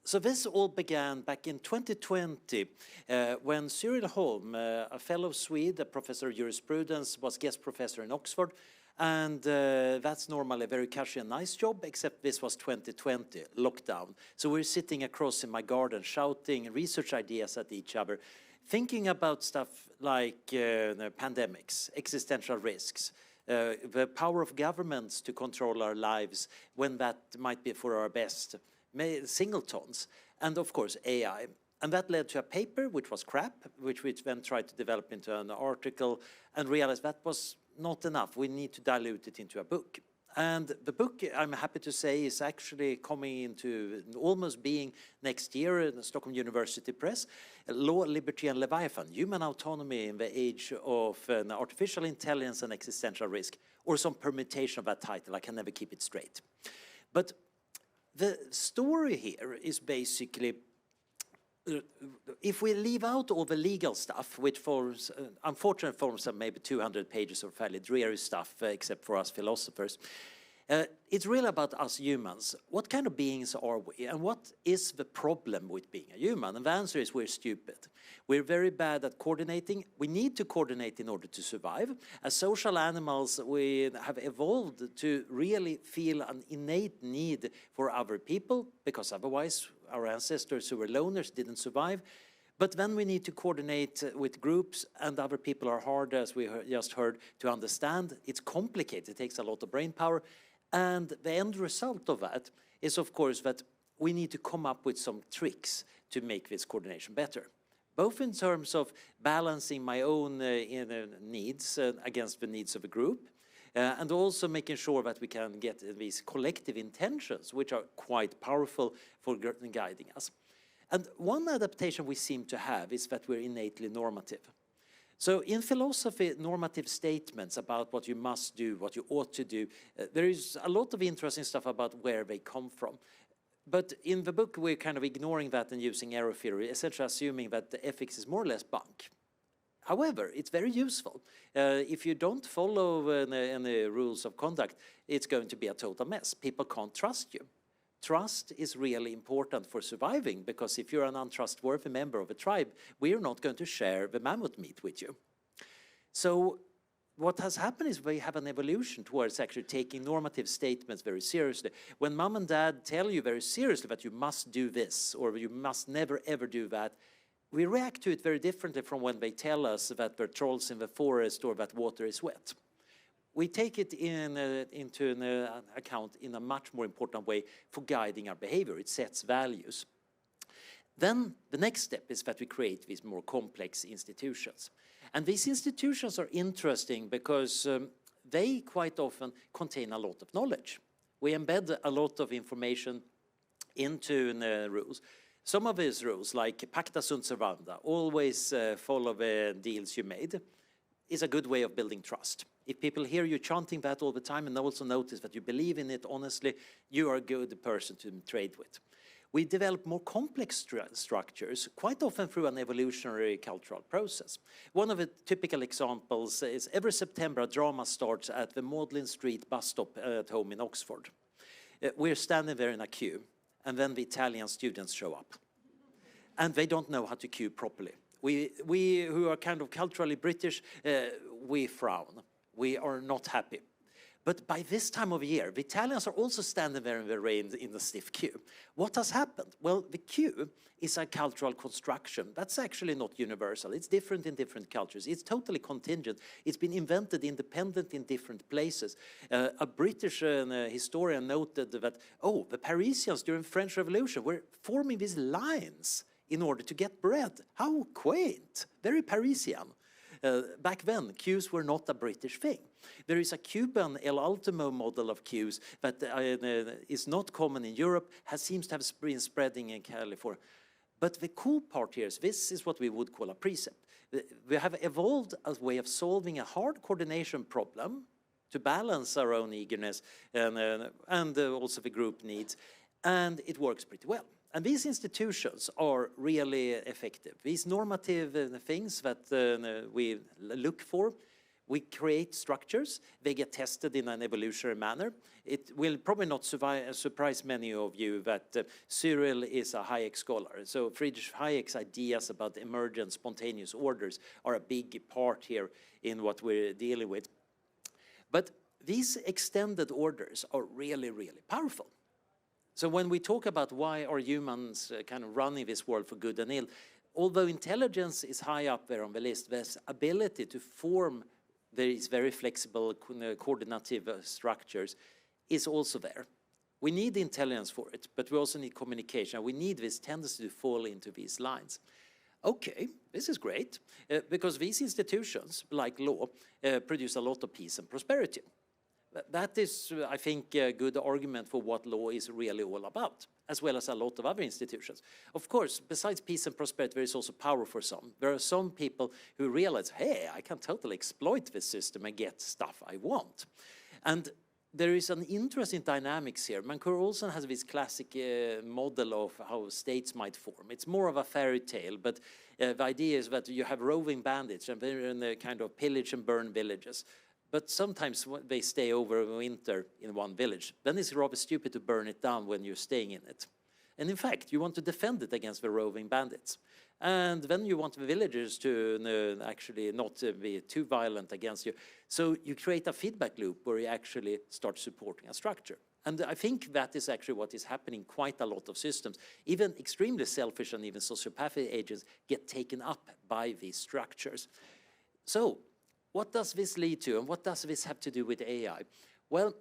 So this all began back in 2020 when Cyril Holm, a fellow Swede, a professor of jurisprudence, was guest professor in Oxford. And that's normally a very cushy and nice job, except this was 2020, lockdown. So we're sitting across in my garden shouting research ideas at each other, thinking about stuff like pandemics, existential risks, the power of governments to control our lives when that might be for our best, singletons, and of course AI. And that led to a paper which was crap, which we then tried to develop into an article and realized that was not enough. We need to dilute it into a book. And the book, I'm happy to say, is actually coming into almost being next year in the Stockholm University Press, Law, Liberty and Leviathan, Human Autonomy in the Age of Artificial Intelligence and Existential Risk, or some permutation of that title. I can never keep it straight. But the story here is basically, if we leave out all the legal stuff, which forms, unfortunate forms of maybe 200 pages of fairly dreary stuff, except for us philosophers, it's really about us humans. What kind of beings are we? And what is the problem with being a human? And the answer is we're stupid. We're very bad at coordinating. We need to coordinate in order to survive. As social animals, we have evolved to really feel an innate need for other people, because otherwise our ancestors who were loners didn't survive. But then we need to coordinate with groups, and other people are hard, as we just heard, to understand. It's complicated. It takes a lot of brain power. And the end result of that is, of course, that we need to come up with some tricks to make this coordination better, both in terms of balancing my own needs against the needs of a group, and also making sure that we can get these collective intentions, which are quite powerful for guiding us. And one adaptation we seem to have is that we're innately normative. So in philosophy, normative statements about what you must do, what you ought to do, there is a lot of interesting stuff about where they come from. But in the book, we're kind of ignoring that and using error theory, essentially assuming that the ethics is more or less bunk. However, it's very useful. If you don't follow any rules of conduct, it's going to be a total mess. People can't trust you. Trust is really important for surviving, because if you're an untrustworthy member of a tribe, we're not going to share the mammoth meat with you. So what has happened is we have an evolution towards actually taking normative statements very seriously. When mom and dad tell you very seriously that you must do this, or you must never ever do that, we react to it very differently from when they tell us that there are trolls in the forest or that water is wet. We take it into account in a much more important way for guiding our behavior. It sets values. Then the next step is that we create these more complex institutions. And these institutions are interesting because they quite often contain a lot of knowledge. We embed a lot of information into rules. Some of these rules, like pacta sunt servanda, always follow the deals you made, is a good way of building trust. If people hear you chanting that all the time and also notice that you believe in it honestly, you are a good person to trade with. We develop more complex structures, quite often through an evolutionary cultural process. One of the typical examples is every September a drama starts at the Magdalen Street bus stop at home in Oxford. We're standing there in a queue, and then the Italian students show up. And they don't know how to queue properly. We who are kind of culturally British, we frown. We are not happy. But by this time of year, the Italians are also standing there in the rain in the stiff queue. What has happened? Well, the queue is a cultural construction. That's actually not universal. It's different in different cultures. It's totally contingent. It's been invented independent in different places. A British historian noted that, oh, the Parisians during the French Revolution were forming these lines in order to get bread. How quaint, very Parisian. Back then, queues were not a British thing. There is a Cuban El Ultimo model of queues that is not common in Europe, seems to have been spreading in California. But the cool part here is this is what we would call a precept. We have evolved a way of solving a hard coordination problem to balance our own eagerness and also the group needs, and it works pretty well. And these institutions are really effective. These normative things that we look for, We create structures, they get tested in an evolutionary manner. It will probably not surprise many of you that Cyril is a Hayek scholar. So Friedrich Hayek's ideas about emergent spontaneous orders are a big part here in what we're dealing with. But these extended orders are really, really powerful. So when we talk about why are humans kind of running this world for good and ill, although intelligence is high up there on the list, there's ability to form these very flexible coordinative structures is also there. We need intelligence for it, but we also need communication. We need this tendency to fall into these lines. Okay, this is great, because these institutions, like law, produce a lot of peace and prosperity. That is, I think, a good argument for what law is really all about, as well as a lot of other institutions. Of course, besides peace and prosperity, there is also power for some. There are some people who realize, hey, I can totally exploit this system and get stuff I want. And there is an interesting dynamics here. Mancur Olson has this classic model of how states might form. It's more of a fairy tale, but the idea is that you have roving bandits and they're in the kind of pillage and burn villages. But sometimes they stay over winter in one village. Then it's rather stupid to burn it down when you're staying in it. And in fact, you want to defend it against the roving bandits. And then you want the villagers to actually not be too violent against you. So you create a feedback loop where you actually start supporting a structure. And I think that is actually what is happening in quite a lot of systems. Even extremely selfish and even sociopathic agents get taken up by these structures. So what does this lead to, and what does this have to do with AI? Well,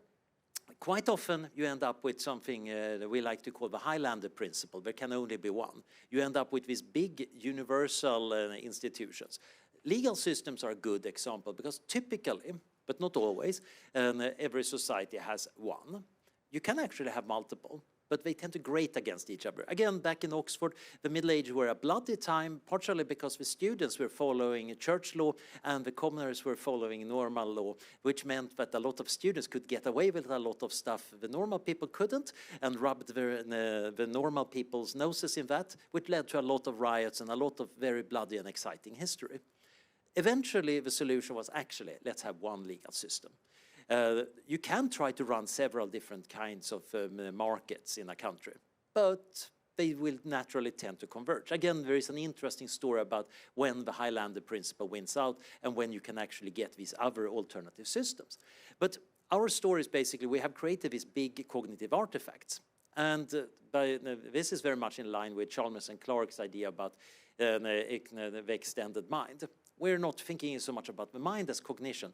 quite often you end up with something that we like to call the Highlander principle. There can only be one. You end up with these big universal institutions. Legal systems are a good example because typically, but not always, every society has one. You can actually have multiple, but they tend to grate against each other. Again, back in Oxford, the Middle Ages were a bloody time, partially because the students were following church law and the commoners were following normal law, which meant that a lot of students could get away with a lot of stuff the normal people couldn't, and rubbed the normal people's noses in that, which led to a lot of riots and a lot of very bloody and exciting history. Eventually, the solution was actually, let's have one legal system. You can try to run several different kinds of markets in a country, but they will naturally tend to converge. Again, there is an interesting story about when the Highlander principle wins out and when you can actually get these other alternative systems. But our story is basically we have created these big cognitive artifacts. And this is very much in line with Chalmers and Clark's idea about the extended mind. We're not thinking so much about the mind as cognition.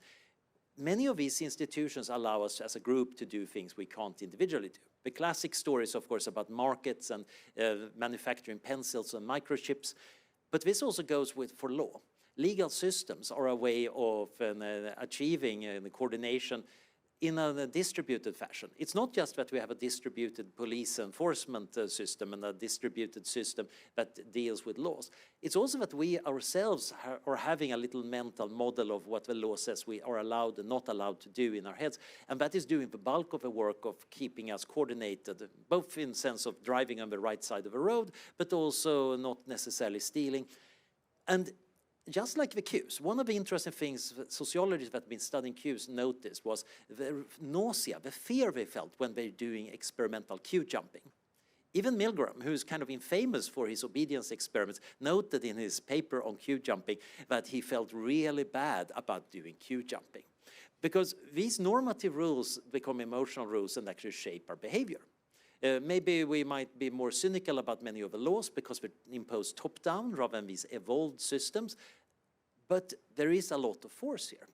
Many of these institutions allow us as a group to do things we can't individually do. The classic story is, of course, about markets and manufacturing pencils and microchips, but this also goes for law. Legal systems are a way of achieving the coordination in a distributed fashion. It's not just that we have a distributed police enforcement system and a distributed system that deals with laws. It's also that we ourselves are having a little mental model of what the law says we are allowed and not allowed to do in our heads. And that is doing the bulk of the work of keeping us coordinated, both in the sense of driving on the right side of the road, but also not necessarily stealing. And just like the cues, one of the interesting things sociologists that have been studying cues noticed was the nausea, the fear they felt when they're doing experimental cue jumping. Even Milgram, who's kind of infamous for his obedience experiments, noted in his paper on cue jumping that he felt really bad about doing cue jumping. Because these normative rules become emotional rules and actually shape our behavior. Maybe we might be more cynical about many of the laws because they're imposed top-down rather than these evolved systems, but there is a lot of force here.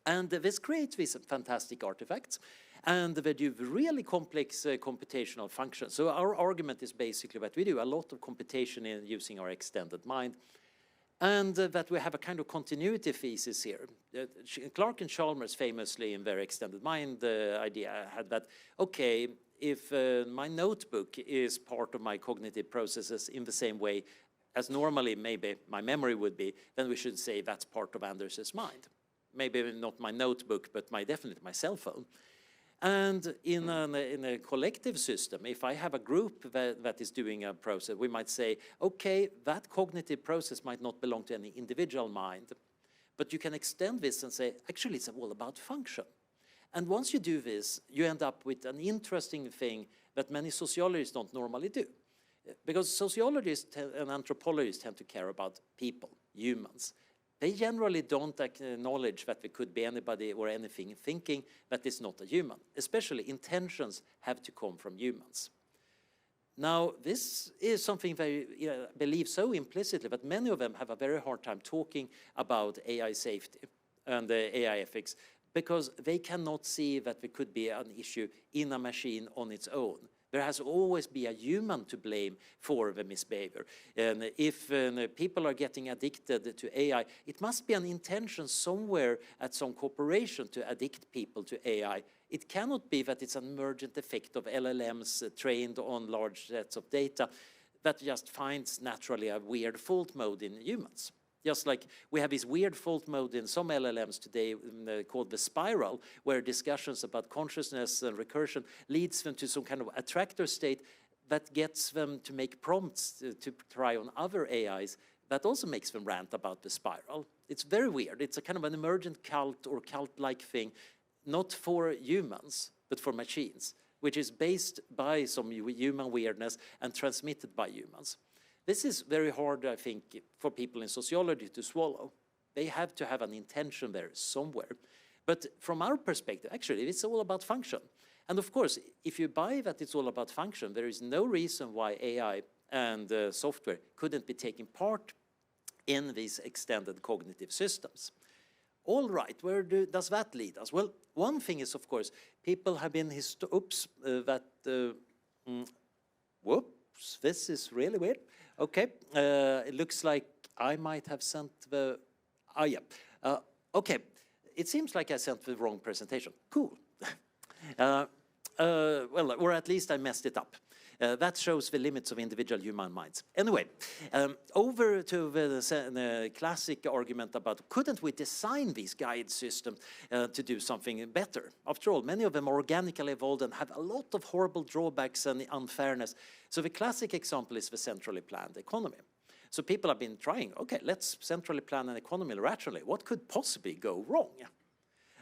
And this creates these fantastic artifacts, and they do really complex computational functions. So our argument is basically that we do a lot of computation in using our extended mind, and that we have a kind of continuity thesis here. Clark and Chalmers famously in their extended mind idea had that, okay, if my notebook is part of my cognitive processes in the same way as normally maybe my memory would be, then we should say that's part of Anders's mind. Maybe not my notebook, but definitely my cell phone. And in a collective system, if I have a group that is doing a process, we might say, okay, that cognitive process might not belong to any individual mind, But you can extend this and say, actually, it's all about function. And once you do this, you end up with an interesting thing that many sociologists don't normally do. Because sociologists and anthropologists tend to care about people, humans. They generally don't acknowledge that there could be anybody or anything thinking that is not a human. Especially intentions have to come from humans. Now, this is something they believe so implicitly that many of them have a very hard time talking about AI safety and AI ethics, because they cannot see that there could be an issue in a machine on its own. There has always been a human to blame for the misbehavior. And if people are getting addicted to AI, it must be an intention somewhere at some corporation to addict people to AI. It cannot be that it's an emergent effect of LLMs trained on large sets of data that just finds naturally a weird fault mode in humans. Just like we have this weird fault mode in some LLMs today called the spiral, where discussions about consciousness and recursion leads them to some kind of attractor state that gets them to make prompts to try on other AIs that also makes them rant about the spiral. It's very weird. It's a kind of an emergent cult or cult-like thing, not for humans, but for machines, which is based by some human weirdness and transmitted by humans. This is very hard, I think, for people in sociology to swallow. They have to have an intention there somewhere. But from our perspective, actually, it's all about function. And of course, if you buy that it's all about function, there is no reason why AI and software couldn't be taking part in these extended cognitive systems. All right, where does that lead us? Well, one thing is, of course, people have been whoops, this is really weird. Okay, it looks like I might have sent the, okay, it seems like I sent the wrong presentation. Cool. Well, or at least I messed it up. That shows the limits of individual human minds. Anyway, over to the classic argument about couldn't we design these guide systems to do something better? After all, many of them are organically evolved and have a lot of horrible drawbacks and unfairness. So the classic example is the centrally planned economy. So people have been trying, okay, let's centrally plan an economy rationally. What could possibly go wrong?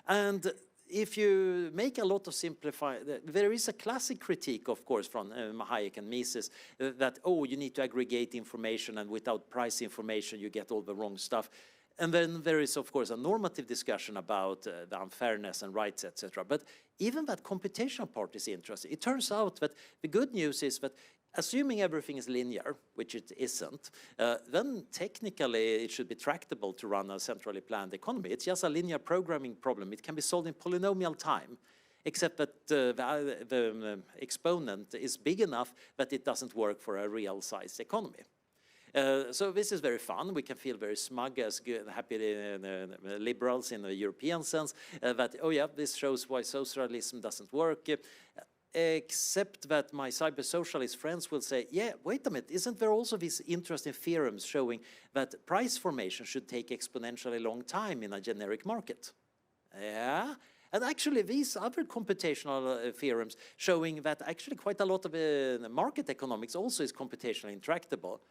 And if you make a lot of there is a classic critique, of course, from Hayek and Mises, that, oh, you need to aggregate information, and without price information, you get all the wrong stuff. And then there is, of course, a normative discussion about the unfairness and rights, etc. But even that computational part is interesting. It turns out that the good news is that assuming everything is linear, which it isn't, then technically it should be tractable to run a centrally planned economy. It's just a linear programming problem. It can be solved in polynomial time, except that the exponent is big enough that it doesn't work for a real-sized economy. So this is very fun. We can feel very smug as happy liberals in the European sense that, oh yeah, this shows why socialism doesn't work. Except that my cyber-socialist friends will say, yeah, wait a minute, isn't there also these interesting theorems showing that price formation should take exponentially long time in a generic market? Yeah, and actually these other computational theorems showing that actually quite a lot of market economics also is computationally intractable.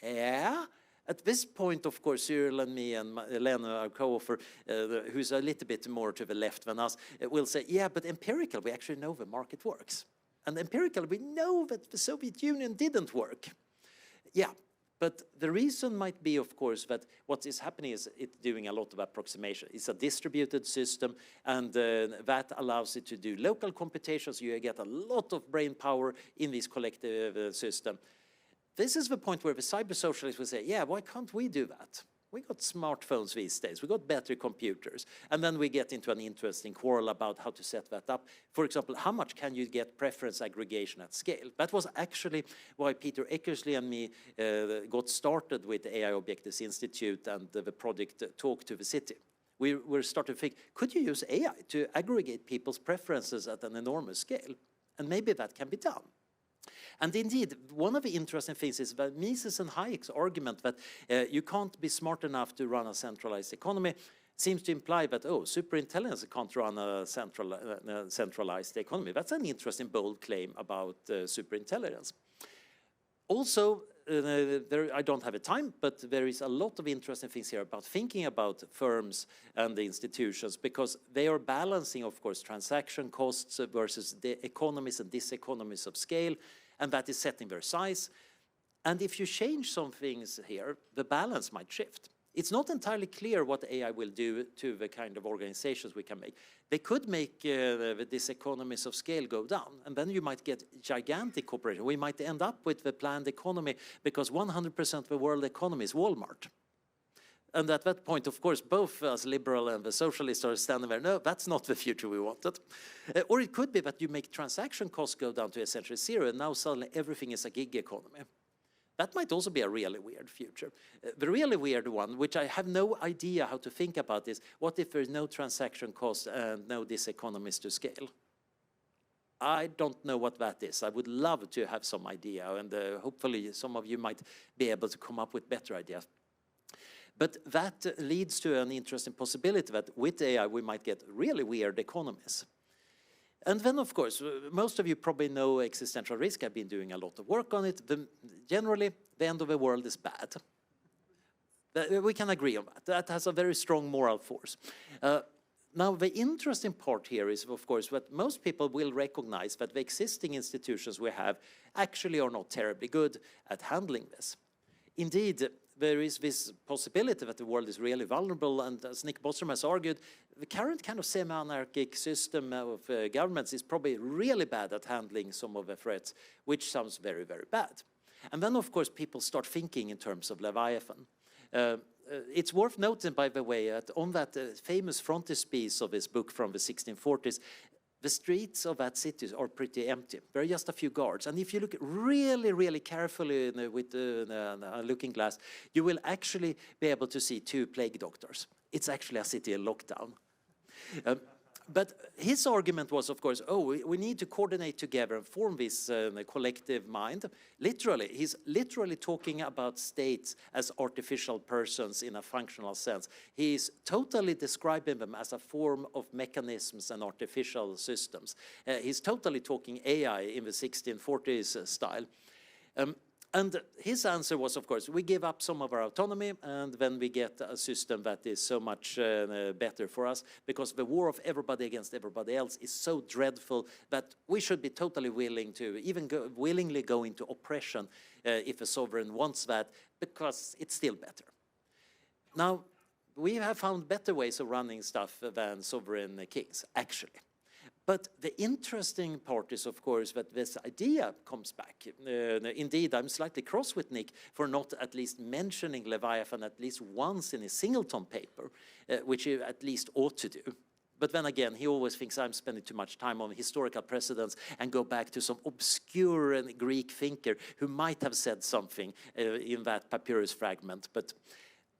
Yeah. At this point, of course, Cyril and me and Lena, our co-author, who's a little bit more to the left than us, will say, yeah, but empirically, we actually know the market works. And empirically, we know that the Soviet Union didn't work. Yeah, but the reason might be, of course, that what is happening is it's doing a lot of approximation. It's a distributed system, and that allows it to do local computations. You get a lot of brain power in this collective system. This is the point where the cyber-socialists will say, yeah, why can't we do that? We got smartphones these days. We got better computers. And then we get into an interesting quarrel about how to set that up. For example, how much can you get preference aggregation at scale? That was actually why Peter Eckersley and me got started with the AI Objectives Institute and the project Talk to the City. We were starting to think, could you use AI to aggregate people's preferences at an enormous scale? And maybe that can be done. And indeed, one of the interesting things is that Mises and Hayek's argument that you can't be smart enough to run a centralized economy seems to imply that, oh, superintelligence can't run a centralized economy. That's an interesting, bold claim about superintelligence. Also, I don't have a time, but there is a lot of interesting things here about thinking about firms and the institutions, because they are balancing, of course, transaction costs versus the economies and diseconomies of scale, and that is setting their size. And if you change some things here, the balance might shift. It's not entirely clear what AI will do to the kind of organizations we can make. They could make the diseconomies of scale go down, and then you might get gigantic corporations. We might end up with the planned economy because 100% of the world economy is Walmart. And at that point, of course, both us liberal and the socialists are standing there, no, that's not the future we wanted. Or it could be that you make transaction costs go down to essentially zero, and now suddenly everything is a gig economy. That might also be a really weird future. The really weird one, which I have no idea how to think about, is what if there's no transaction cost and no diseconomies to scale? I don't know what that is. I would love to have some idea, and hopefully some of you might be able to come up with better ideas. But that leads to an interesting possibility that with AI we might get really weird economies. And then, of course, most of you probably know existential risk. I've been doing a lot of work on it. Generally, the end of the world is bad. We can agree on that. That has a very strong moral force. Now, the interesting part here is, of course, that most people will recognize that the existing institutions we have actually are not terribly good at handling this. Indeed, there is this possibility that the world is really vulnerable, and as Nick Bostrom has argued, the current kind of semi-anarchic system of governments is probably really bad at handling some of the threats, which sounds very, very bad. And then, of course, people start thinking in terms of Leviathan. It's worth noting, by the way, that on that famous frontispiece of this book from the 1640s, the streets of that city are pretty empty. There are just a few guards. And if you look really, really carefully with a looking glass, you will actually be able to see 2 plague doctors. It's actually a city in lockdown. But his argument was, of course, we need to coordinate together and form this collective mind. Literally, he's literally talking about states as artificial persons in a functional sense. He's totally describing them as a form of mechanisms and artificial systems. He's totally talking AI in the 1640s style. And his answer was, of course, we give up some of our autonomy, and then we get a system that is so much better for us, because the war of everybody against everybody else is so dreadful that we should be totally willing to even willingly go into oppression if a sovereign wants that, because it's still better. Now, we have found better ways of running stuff than sovereign kings, actually. But the interesting part is, of course, that this idea comes back. Indeed, I'm slightly cross with Nick for not at least mentioning Leviathan at least once in his Singleton paper, which he at least ought to do. But then again, he always thinks I'm spending too much time on historical precedents and go back to some obscure Greek thinker who might have said something in that papyrus fragment. But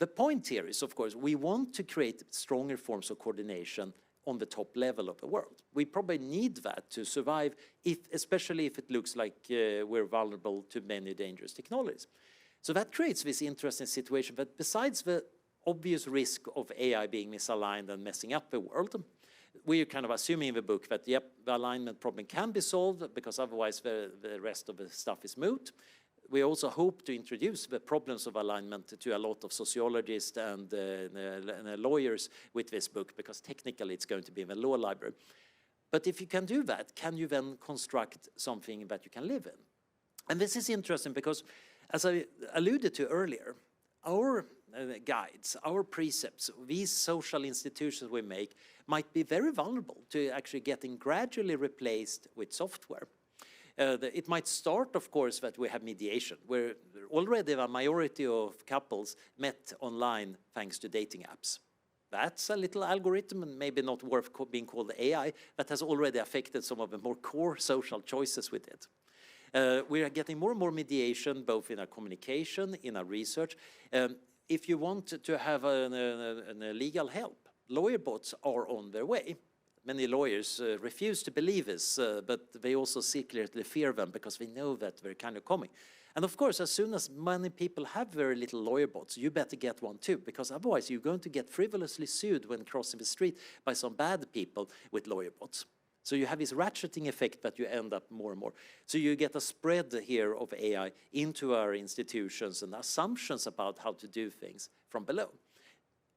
the point here is, of course, we want to create stronger forms of coordination on the top level of the world. We probably need that to survive, especially if it looks like we're vulnerable to many dangerous technologies. So that creates this interesting situation that besides the obvious risk of AI being misaligned and messing up the world, we're kind of assuming in the book that, yep, the alignment problem can be solved because otherwise the rest of the stuff is moot. We also hope to introduce the problems of alignment to a lot of sociologists and lawyers with this book, because technically it's going to be in the law library. But if you can do that, can you then construct something that you can live in? And this is interesting because, as I alluded to earlier, our guides, our precepts, these social institutions we make might be very vulnerable to actually getting gradually replaced with software. It might start, of course, that we have mediation, where already a majority of couples met online thanks to dating apps. That's a little algorithm, and maybe not worth being called AI, that has already affected some of the more core social choices with it. We are getting more and more mediation, both in our communication, in our research. If you want to have legal help, lawyer bots are on their way. Many lawyers refuse to believe this, but they also secretly fear them because they know that they're kind of coming. And of course, as soon as many people have very little lawyer bots, you better get one too, because otherwise you're going to get frivolously sued when crossing the street by some bad people with lawyer bots. So you have this ratcheting effect that you end up more and more. So you get a spread here of AI into our institutions and assumptions about how to do things from below.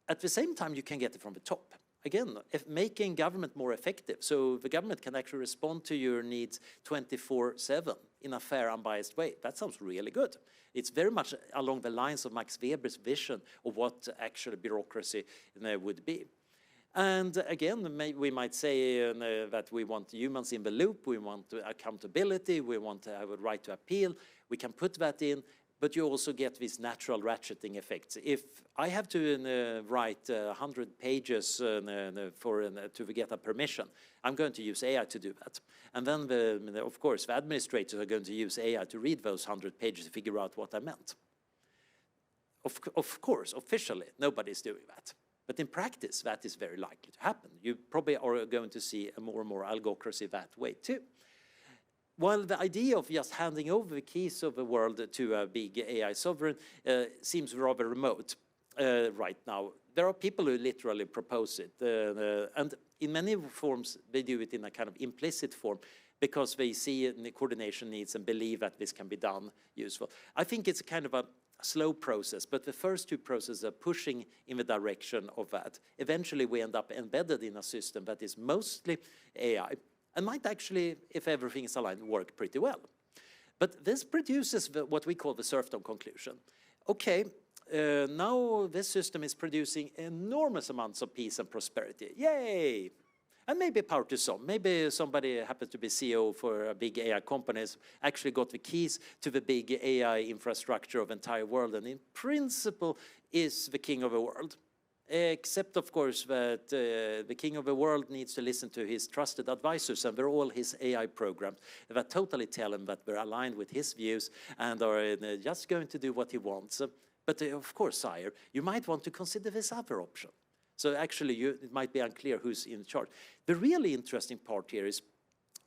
At the same time, you can get it from the top. Again, making government more effective, so the government can actually respond to your needs 24/7 in a fair, unbiased way. That sounds really good. It's very much along the lines of Max Weber's vision of what actually bureaucracy would be. And again, we might say that we want humans in the loop, we want accountability, we want to have a right to appeal. We can put that in. But you also get these natural ratcheting effects. If I have to write 100 pages to get a permission, I'm going to use AI to do that. And then, of course, the administrators are going to use AI to read those 100 pages to figure out what I meant. Of course, officially, nobody's doing that. But in practice, that is very likely to happen. You probably are going to see a more and more algocracy that way too. While the idea of just handing over the keys of the world to a big AI sovereign seems rather remote right now, there are people who literally propose it. And in many forms, they do it in a kind of implicit form because they see the coordination needs and believe that this can be done useful. I think it's a kind of a slow process, but the first two processes are pushing in the direction of that. Eventually, we end up embedded in a system that is mostly AI, and might actually, if everything is aligned, work pretty well. But this produces what we call the serfdom conclusion. Okay, now this system is producing enormous amounts of peace and prosperity. Yay! And maybe power to some. Maybe somebody happens to be CEO for a big AI company, actually got the keys to the big AI infrastructure of the entire world, and in principle is the king of the world. Except, of course, that the king of the world needs to listen to his trusted advisors, and they're all his AI programs that totally tell him that they're aligned with his views and are just going to do what he wants. But of course, sire, you might want to consider this other option. So actually, it might be unclear who's in charge. The really interesting part here is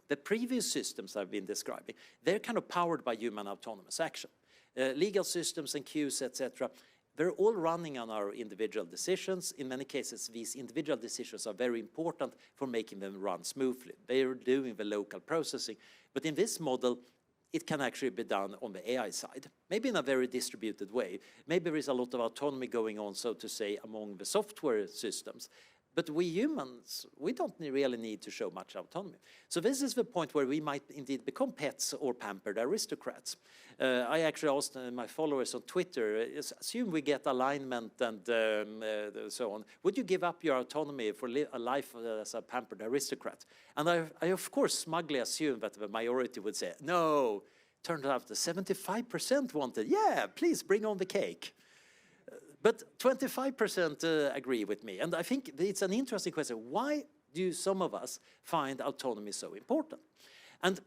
the previous systems I've been describing, they're kind of powered by human autonomous action. Legal systems and queues, etc., they're all running on our individual decisions. In many cases, these individual decisions are very important for making them run smoothly. They are doing the local processing. But in this model, it can actually be done on the AI side, maybe in a very distributed way. Maybe there is a lot of autonomy going on, so to say, among the software systems. But we humans, we don't really need to show much autonomy. So this is the point where we might indeed become pets or pampered aristocrats. I actually asked my followers on Twitter, assume we get alignment and so on. Would you give up your autonomy for a life as a pampered aristocrat? And I of course, smugly assumed that the majority would say, no. Turned out the 75% wanted, yeah, please bring on the cake. But 25% agree with me. And I think it's an interesting question. Why do some of us find autonomy so important? And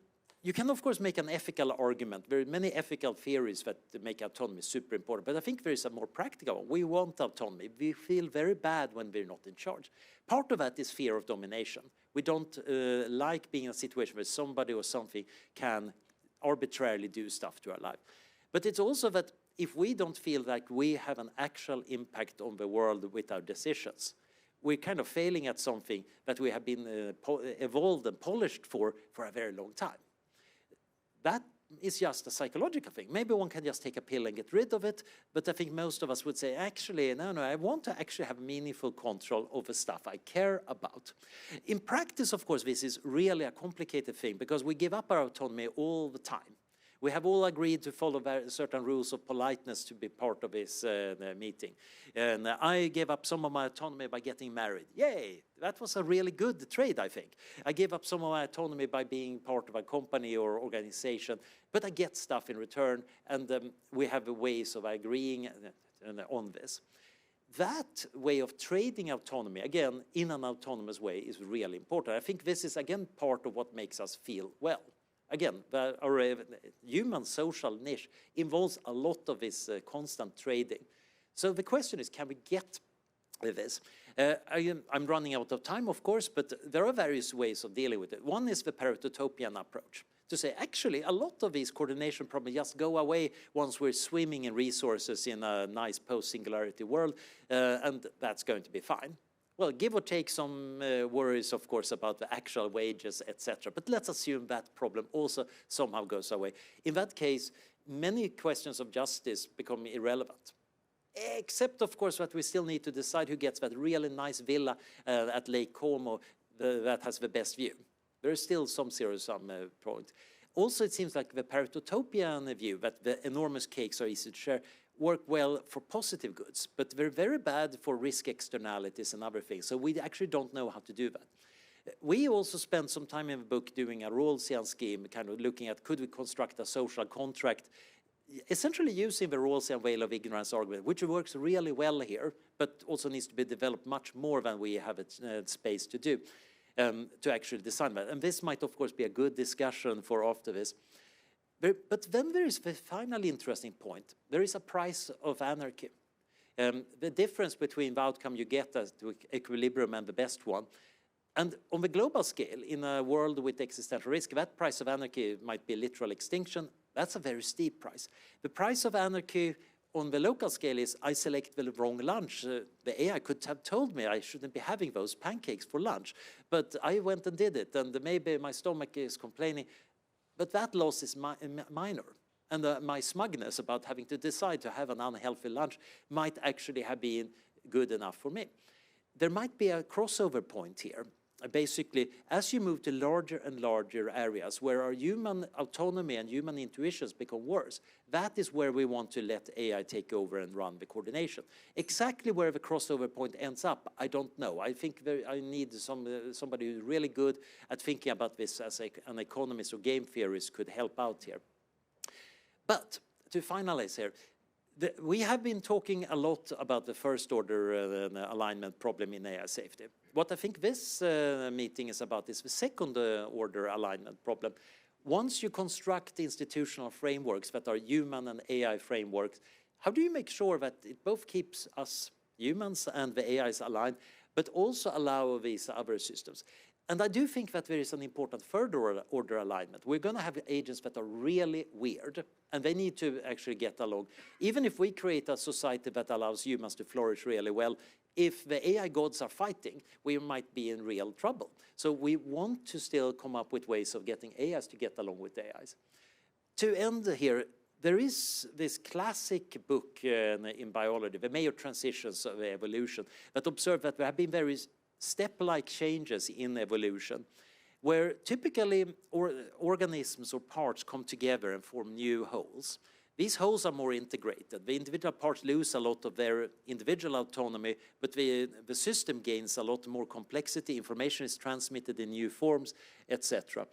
you can, of course, make an ethical argument. There are many ethical theories that make autonomy super important. But I think there is a more practical one. We want autonomy. We feel very bad when we're not in charge. Part of that is fear of domination. We don't like being in a situation where somebody or something can arbitrarily do stuff to our life. But it's also that if we don't feel like we have an actual impact on the world with our decisions, we're kind of failing at something that we have been evolved and polished for a very long time. That is just a psychological thing. Maybe one can just take a pill and get rid of it, but I think most of us would say, actually, no, I want to actually have meaningful control over stuff I care about. In practice, of course, this is really a complicated thing because we give up our autonomy all the time. We have all agreed to follow certain rules of politeness to be part of this meeting. And I gave up some of my autonomy by getting married. Yay! That was a really good trade, I think. I gave up some of my autonomy by being part of a company or organization, but I get stuff in return, and we have ways of agreeing on this. That way of trading autonomy, again, in an autonomous way, is really important. I think this is, again, part of what makes us feel well. Again, our human social niche involves a lot of this constant trading. So the question is, can we get this? I'm running out of time, of course, but there are various ways of dealing with it. One is the paratotopian approach, to say, actually, a lot of these coordination problems just go away once we're swimming in resources in a nice post-singularity world, and that's going to be fine. well, give or take some worries, of course, about the actual wages, etc. But let's assume that problem also somehow goes away. In that case, many questions of justice become irrelevant. Except, of course, that we still need to decide who gets that really nice villa at Lake Como that has the best view. There is still some zero-sum point. Also, it seems like the Paritopian view, that the enormous cakes are easy to share, work well for positive goods, but they're very bad for risk externalities and other things. So we actually don't know how to do that. We also spent some time in the book doing a Rawlsian scheme, kind of looking at could we construct a social contract, essentially using the Rawlsian veil of ignorance argument, which works really well here, but also needs to be developed much more than we have space to do, to actually design that. And this might, of course, be a good discussion for after this. But then there is the final interesting point. There is a price of anarchy. The difference between the outcome you get as to equilibrium and the best one. And on the global scale, in a world with existential risk, that price of anarchy might be literal extinction. That's a very steep price. The price of anarchy on the local scale is I select the wrong lunch. The AI could have told me I shouldn't be having those pancakes for lunch, but I went and did it, and maybe my stomach is complaining. But that loss is minor. And my smugness about having to decide to have an unhealthy lunch might actually have been good enough for me. There might be a crossover point here. Basically, as you move to larger and larger areas where our human autonomy and human intuitions become worse, that is where we want to let AI take over and run the coordination. Exactly where the crossover point ends up, I don't know. I think I need somebody who's really good at thinking about this as an economist or game theorist could help out here. But to finalize here, we have been talking a lot about the first order alignment problem in AI safety. What I think this meeting is about is the second order alignment problem. Once you construct institutional frameworks that are human and AI frameworks, how do you make sure that it both keeps us humans and the AIs aligned, but also allow these other systems? And I do think that there is an important third order alignment. We're going to have agents that are really weird, and they need to actually get along. Even if we create a society that allows humans to flourish really well, if the AI gods are fighting, we might be in real trouble. So we want to still come up with ways of getting AIs to get along with AIs. To end here, there is this classic book in biology, The Major Transitions of Evolution, that observe that there have been very step-like changes in evolution, where typically organisms or parts come together and form new wholes. These wholes are more integrated. The individual parts lose a lot of their individual autonomy, but the system gains a lot more complexity, information is transmitted in new forms, etc.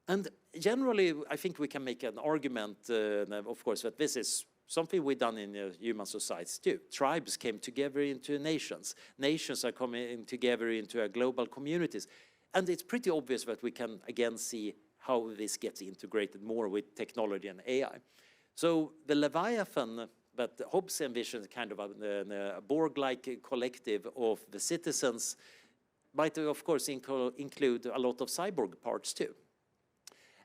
And generally, I think we can make an argument, of course, that this is something we've done in human societies too. Tribes came together into nations. Nations are coming together into global communities. And it's pretty obvious that we can, again, see how this gets integrated more with technology and AI. So the Leviathan that Hobbes envisions, kind of a Borg-like collective of the citizens, might, of course, include a lot of cyborg parts too.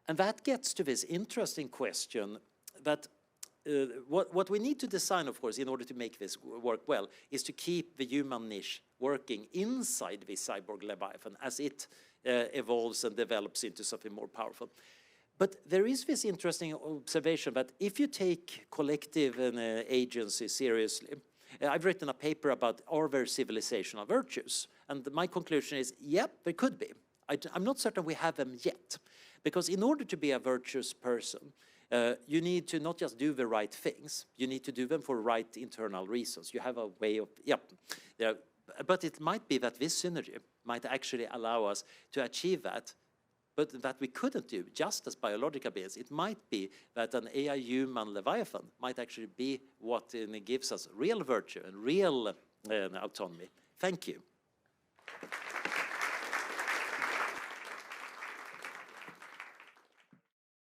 And that gets to this interesting question that what we need to design, of course, in order to make this work well, is to keep the human niche working inside this cyborg Leviathan as it evolves and develops into something more powerful. But there is this interesting observation that if you take collective agency seriously, I've written a paper about are there civilizational virtues? And my conclusion is, yep, there could be. I'm not certain we have them yet. Because in order to be a virtuous person, you need to not just do the right things, you need to do them for right internal reasons. You have a way of, but it might be that this synergy might actually allow us to achieve that, but that we couldn't do just as biological beings. It might be that an AI-human Leviathan might actually be what gives us real virtue and real autonomy. Thank you.